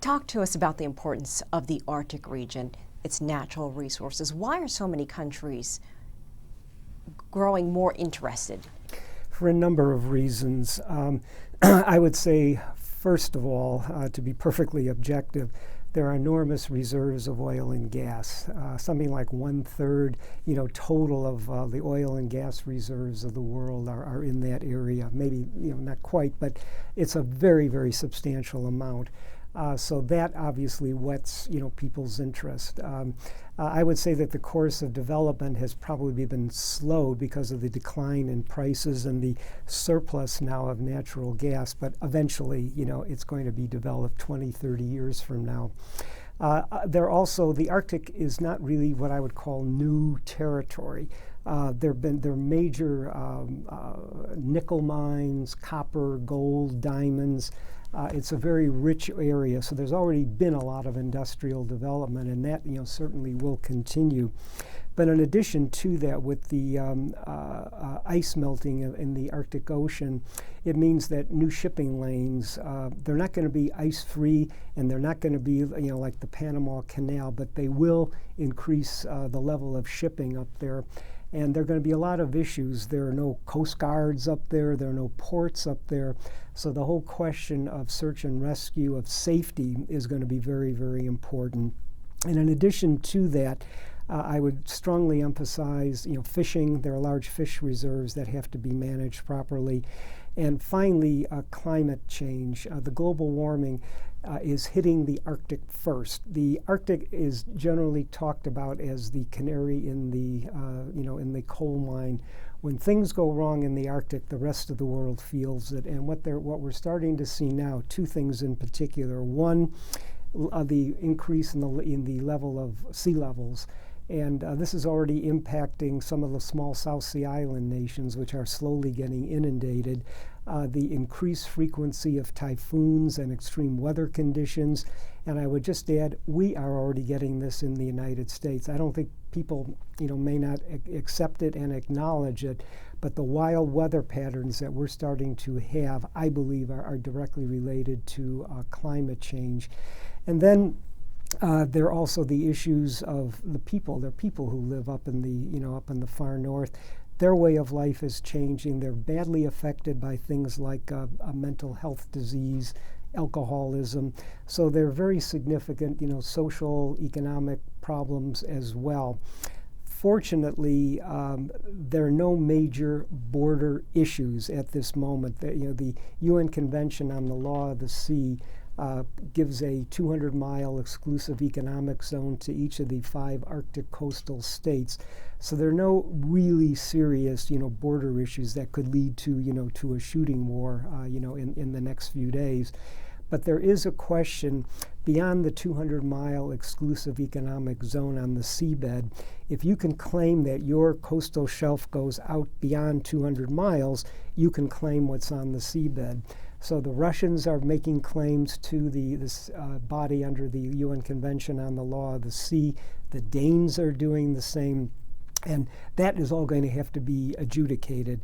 Talk to us about the importance of the Arctic region, its natural resources. Why are so many countries growing more interested? For a number of reasons. I would say, first of all, to be perfectly objective, there are enormous reserves of oil and gas. Something like 1/3, total of the oil and gas reserves of the world are in that area. Maybe, not quite, but it's a very, very substantial amount. So that obviously whets, people's interest. I would say that the course of development has probably been slowed because of the decline in prices and the surplus now of natural gas, but eventually, it's going to be developed 20, 30 years from now. The Arctic is not really what I would call new territory. There are major nickel mines, copper, gold, diamonds. It's a very rich area, so there's already been a lot of industrial development, and that certainly will continue. But in addition to that, with the ice melting in the Arctic Ocean, it means that new shipping lanes, they're not going to be ice-free, and they're not going to be like the Panama Canal, but they will increase the level of shipping up there. And there are going to be a lot of issues. There are no coast guards up there. There are no ports up there. So the whole question of search and rescue, of safety, is going to be very, very important. And in addition to that, I would strongly emphasize, fishing. There are large fish reserves that have to be managed properly. And finally, climate change. The global warming is hitting the Arctic first. The Arctic is generally talked about as the canary in the, in the coal mine. When things go wrong in the Arctic, the rest of the world feels it. And what we're starting to see now, two things in particular. One, the increase in the level of sea levels. And this is already impacting some of the small South Sea Island nations, which are slowly getting inundated. The increased frequency of typhoons and extreme weather conditions. And I would just add, we are already getting this in the United States. I don't think people, may not accept it and acknowledge it, but the wild weather patterns that we're starting to have, I believe, are directly related to climate change. And then there are also the issues of the people. There are people who live up in the far north. Their way of life is changing. They're badly affected by things like a mental health disease, alcoholism. So they're very significant, social, economic problems as well. Fortunately, there are no major border issues at this moment. The UN Convention on the Law of the Sea gives a 200-mile exclusive economic zone to each of the 5 Arctic coastal states. So there are no really serious, border issues that could lead to, to a shooting war, in the next few days. But there is a question beyond the 200-mile exclusive economic zone on the seabed. If you can claim that your coastal shelf goes out beyond 200 miles, you can claim what's on the seabed. So the Russians are making claims to this body under the UN Convention on the Law of the Sea. The Danes are doing the same. And that is all going to have to be adjudicated.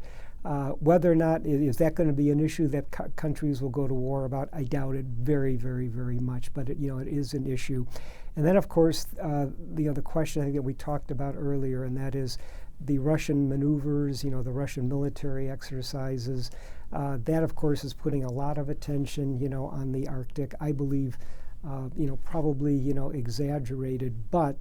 Whether or not is that going to be an issue that countries will go to war about, I doubt it very, very, very much. But it is an issue. And then, of course, the question I think that we talked about earlier, and that is the Russian maneuvers, the Russian military exercises. That, of course, is putting a lot of attention, on the Arctic. I believe, probably, exaggerated. But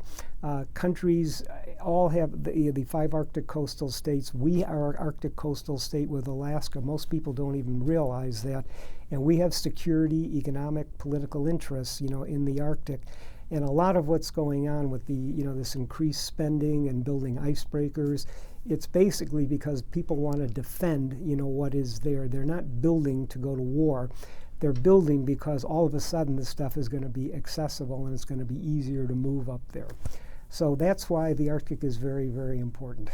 countries all have the 5 Arctic coastal states. We are an Arctic coastal state with Alaska. Most people don't even realize that. And we have security, economic, political interests, in the Arctic. And a lot of what's going on with this increased spending and building icebreakers, it's basically because people want to defend, what is there. They're not building to go to war. They're building because all of a sudden this stuff is going to be accessible and it's going to be easier to move up there. So that's why the Arctic is very, very important.